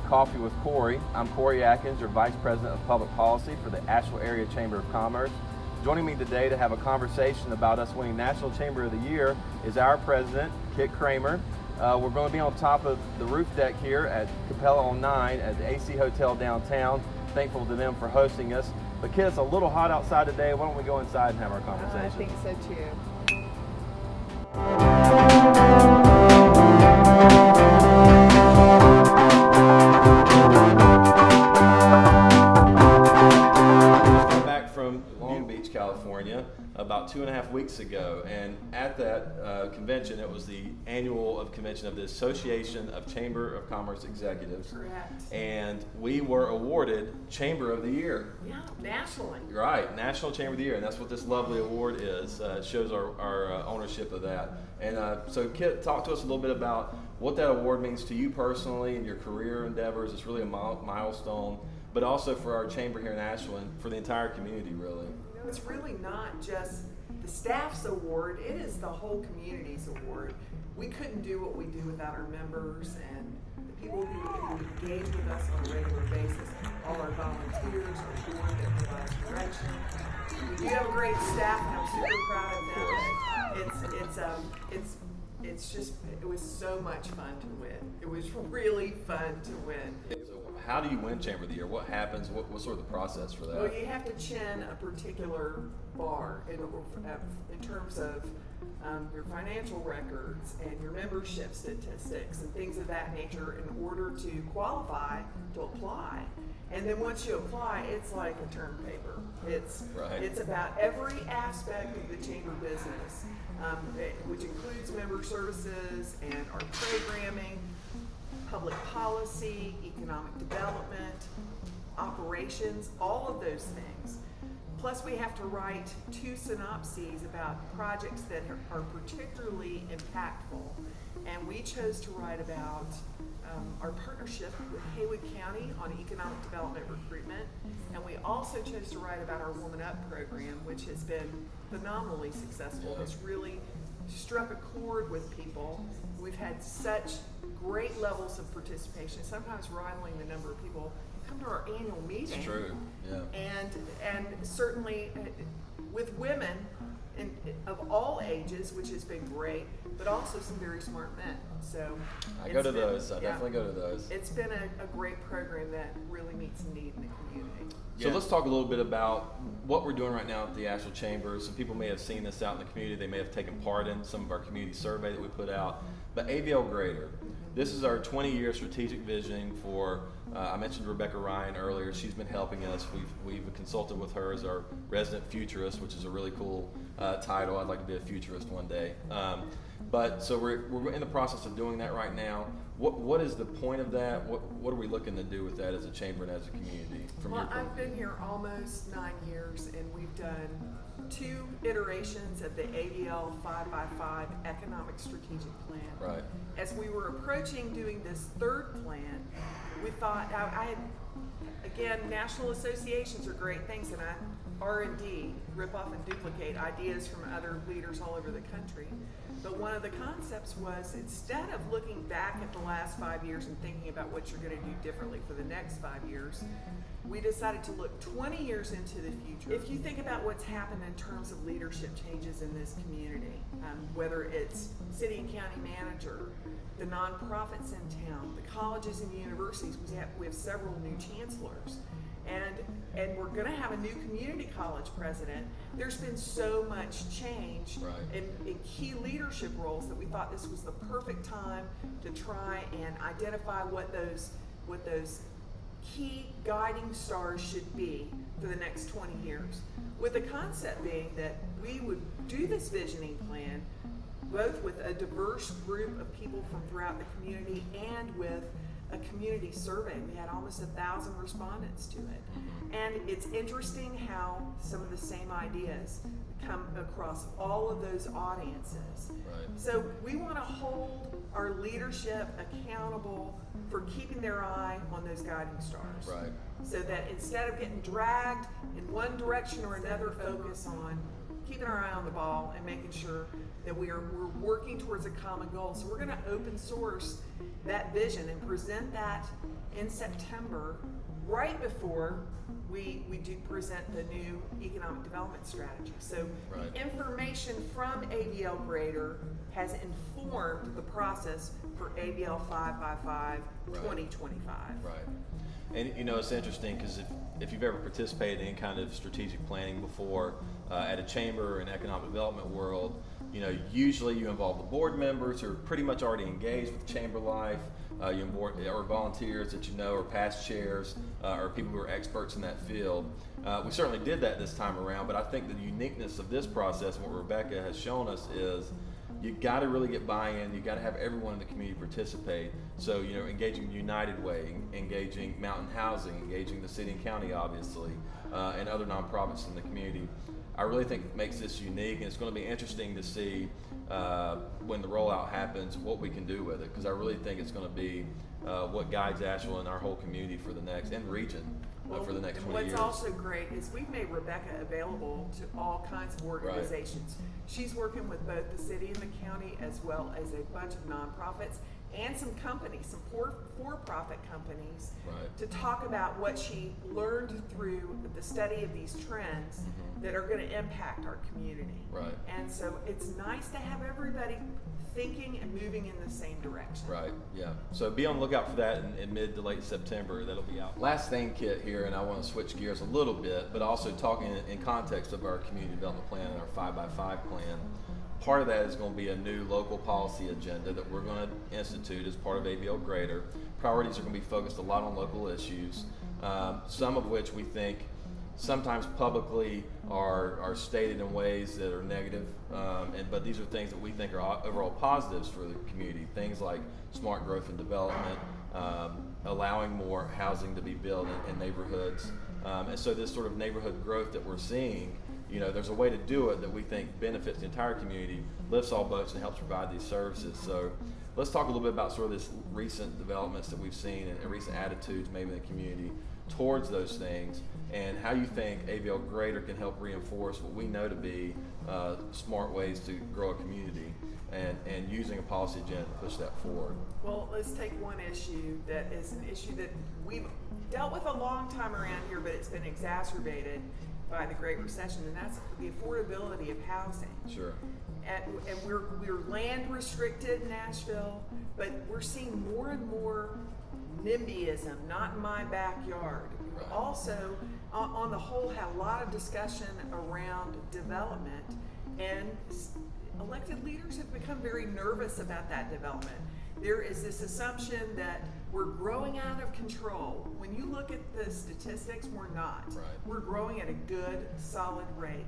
Coffee with Corey. I'm Corey Atkins, your Vice President of Public Policy for the Asheville Area Chamber of Commerce. Joining me today to have a conversation about us winning National Chamber of the Year is our President, Kit Cramer. We're going to be on top of the roof deck here at Capella on 9 at the AC Hotel downtown. Thankful to them for hosting us. But Kit, it's a little hot outside today. Why don't we go inside and have our conversation? I think so too. California about 2.5 weeks ago, and at that convention, it was the annual convention of the Association of Chamber of Commerce Executives. Correct. And we were awarded Chamber of the Year. Yeah, nationally. Right, National Chamber of the Year, and that's what this lovely award is. It shows our ownership of that. And so Kit, talk to us a little bit about what that award means to you personally in your career endeavors. It's really a milestone, but also for our chamber here in Asheville and for the entire community, really. It's really not just the staff's award, it is the whole community's award. We couldn't do what we do without our members and the people who engage with us on a regular basis, all our volunteers, our board that provides direction. We do have a great staff and I'm super proud of them. It was so much fun to win. It was really fun to win. How do you win Chamber of the Year? What happens? What's sort of the process for that? Well, you have to chin a particular bar in terms of your financial records and your membership statistics and things of that nature in order to qualify to apply. And then once you apply, it's like a term paper. It's about every aspect of the chamber business, which includes member services and our programming, public policy, economic development, operations, all of those things. Plus we have to write 2 synopses about projects that are particularly impactful. And we chose to write about our partnership with Haywood County on economic development recruitment. And we also chose to write about our Woman Up program, which has been phenomenally successful. It's really struck a chord with people. We've had such great levels of participation, sometimes rivaling the number of people who come to our annual meeting. It's true, yeah. And certainly with women of all ages, which has been great, but also some very smart men. So I go to those. I definitely go to those. It's been a great program that really meets a need in the community. So let's talk a little bit about what we're doing right now at the Asheville Chamber. Some people may have seen this out in the community. They may have taken part in some of our community survey that we put out. But AVL Greater, this is our 20-year strategic vision for, I mentioned Rebecca Ryan earlier. She's been helping us. We've consulted with her as our resident futurist, which is a really cool title. I'd like to be a futurist one day. But so we're in the process of doing that right now. What is the point of that? What are we looking to do with that as a chamber and as a community? Well, I've been here almost 9 years, and we've done 2 iterations of the AVL 5x5 Economic Strategic Plan. Right. As we were approaching doing this 3rd plan, we thought, again, national associations are great things, and R&D, rip off and duplicate ideas from other leaders all over the country. But one of the concepts was, instead of looking back at the last 5 years and thinking about what you're going to do differently for the next 5 years, we decided to look 20 years into the future. If you think about what's happened in terms of leadership changes in this community, whether it's city and county manager, the nonprofits in town, the colleges and universities, we have several new chancellors. And we're going to have a new community college president. There's been so much change in key leadership roles that we thought this was the perfect time to try and identify what those key guiding stars should be for the next 20 years. With the concept being that we would do this visioning plan both with a diverse group of people from throughout the community and with a community survey. We had almost 1,000 respondents to it. And it's interesting how some of the same ideas come across all of those audiences. So we want to hold our leadership accountable for keeping their eye on those guiding stars. So that instead of getting dragged in one direction or another, focus on keeping our eye on the ball and making sure that we're working towards a common goal. So we're going to open source that vision and present that in September, right before we do present the new economic development strategy. So Right. the information from AVL Greater has informed the process for AVL 5x5 Right. 2025. Right. And you know, it's interesting because if you've ever participated in kind of strategic planning before at a chamber or an economic development world, you know, usually you involve the board members who are pretty much already engaged with chamber life, or volunteers that you know, or past chairs, or people who are experts in that field. We certainly did that this time around, but I think the uniqueness of this process and what Rebecca has shown us is you got to really get buy-in. You got to have everyone in the community participate. So, you know, engaging United Way, engaging Mountain Housing, engaging the city and county, obviously, and other nonprofits in the community. I really think it makes this unique, and it's going to be interesting to see when the rollout happens what we can do with it, because I really think it's going to be what guides Asheville and our whole community for the next, and region, for the next 20 years. What's also great is we've made Rebecca available to all kinds of organizations. Right. She's working with both the city and the county, as well as a bunch of nonprofits and some companies, some for-profit companies, right. to talk about what she learned through the study of these trends that are going to impact our community. Right. And so it's nice to have everybody thinking and moving in the same direction. Right, yeah. So be on the lookout for that in mid to late September. That'll be out. Last thing, Kit, here, and I want to switch gears a little bit, but also talking in context of our community development plan and our 5x5 plan. Part of that is going to be a new local policy agenda that we're going to institute as part of AVL Greater. Priorities are going to be focused a lot on local issues, some of which we think sometimes publicly are stated in ways that are negative, but these are things that we think are overall positives for the community. Things like smart growth and development, allowing more housing to be built in neighborhoods. And so this sort of neighborhood growth that we're seeing, you know, there's a way to do it that we think benefits the entire community, lifts all boats, and helps provide these services. So let's talk a little bit about sort of this recent developments that we've seen and recent attitudes maybe in the community towards those things, and how you think AVL Greater can help reinforce what we know to be smart ways to grow a community, and using a policy agenda to push that forward. Well, let's take one issue that is an issue that we've dealt with a long time around here, but it's been exacerbated by the Great Recession, and that's the affordability of housing. Sure. And we're land restricted in Nashville, but we're seeing more and more NIMBYism, not in my backyard. Right. Also, on the whole, had a lot of discussion around development, and elected leaders have become very nervous about that development. There is this assumption that we're growing out of control. When you look at the statistics, we're not. Right. We're growing at a good, solid rate.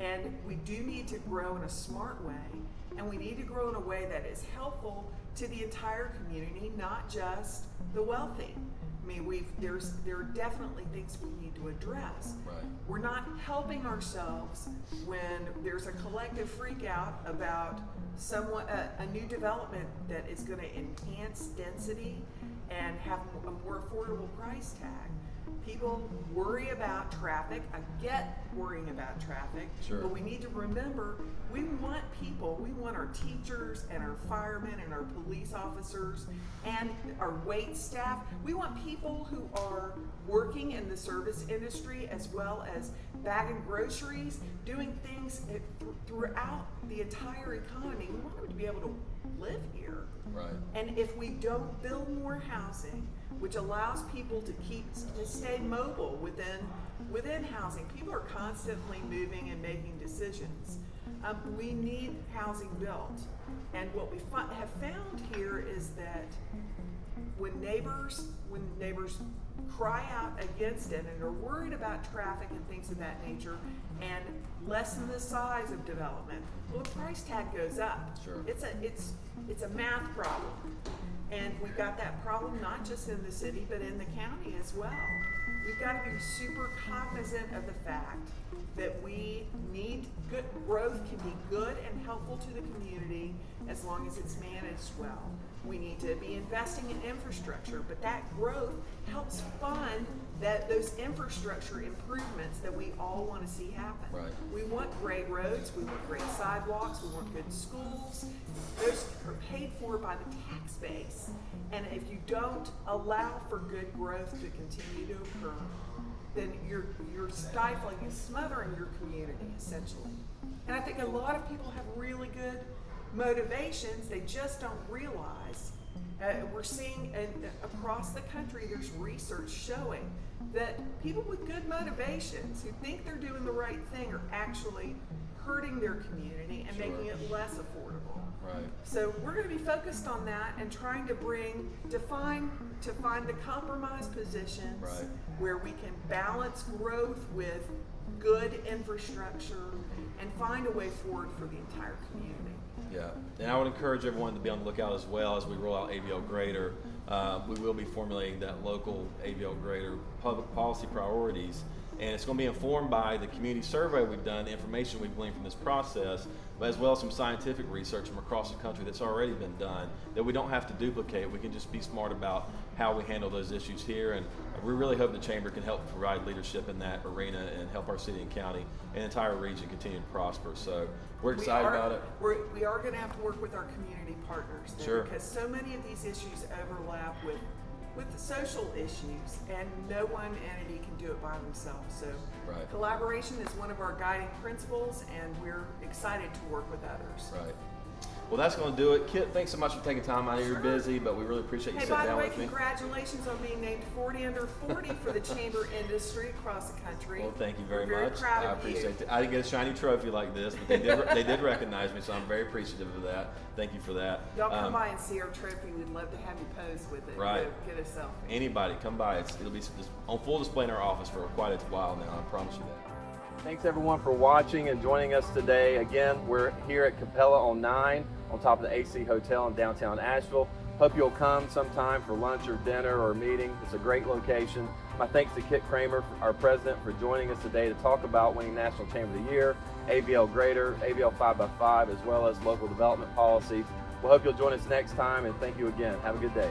And we do need to grow in a smart way, and we need to grow in a way that is helpful to the entire community, not just the wealthy. I mean, there are definitely things we need to address. Right. We're not helping ourselves when there's a collective freak out about a new development that is going to enhance density and have a more affordable price tag. People worry about traffic. I get worrying about traffic, sure. But we need to remember we want people, we want our teachers and our firemen and our police officers and our wait staff. We want people who are working in the service industry as well as bagging groceries, doing things throughout the entire economy. We want them to be able to live here. Right. And if we don't build more housing, which allows people to stay mobile within housing. People are constantly moving and making decisions. We need housing built. And what we have found here is that when neighbors cry out against it and are worried about traffic and things of that nature and lessen the size of development, well, the price tag goes up. Sure. It's a math problem. And we've got that problem not just in the city, but in the county as well. We've got to be super cognizant of the fact that we need growth can be good and helpful to the community as long as it's managed well. We need to be investing in infrastructure, but that growth helps fund those infrastructure improvements that we all want to see happen. Right. We want great roads, we want great sidewalks, we want good schools. Those are paid for by the tax base. And if you don't allow for good growth to continue to occur, then you're stifling and smothering your community, essentially. And I think a lot of people have really good motivations, they just don't realize. We're seeing across the country, there's research showing that people with good motivations who think they're doing the right thing are actually hurting their community and making it less affordable. Right. So we're going to be focused on that and trying to find the compromise positions where we can balance growth with good infrastructure and find a way forward for the entire community. Yeah, and I would encourage everyone to be on the lookout as well as we roll out AVL Greater. We will be formulating that local AVL Greater public policy priorities, and it's going to be informed by the community survey we've done, the information we've gleaned from this process, but as well as some scientific research from across the country that's already been done that we don't have to duplicate. We can just be smart about how we handle those issues here, and we really hope the Chamber can help provide leadership in that arena and help our city and county and entire region continue to prosper. So we're excited about it. We are going to have to work with our community partners there, because so many of these issues overlap with the social issues, and no one entity can do it by themselves. So collaboration is one of our guiding principles, and we're excited to work with others. Right. Well, that's going to do it. Kit, thanks so much for taking time. I know you're busy, but we really appreciate you sitting down with me. By the way, congratulations on being named 40 under 40 for the chamber industry across the country. Well, thank you very We're much. Proud I of appreciate you. it. I didn't get a shiny trophy like this, but they did recognize me, so I'm very appreciative of that. Thank you for that. Y'all come by and see our trophy. We'd love to have you pose with it. Right. Get a selfie. Anybody, come by. It'll be on full display in our office for quite a while now. I promise you that. Thanks everyone for watching and joining us today. Again, we're here at Capella on 9 on top of the AC Hotel in downtown Asheville. Hope you'll come sometime for lunch or dinner or a meeting. It's a great location. My thanks to Kit Cramer, our president, for joining us today to talk about winning National Chamber of the Year, AVL Greater, AVL 5x5, as well as local development policy. We hope you'll join us next time, and thank you again. Have a good day.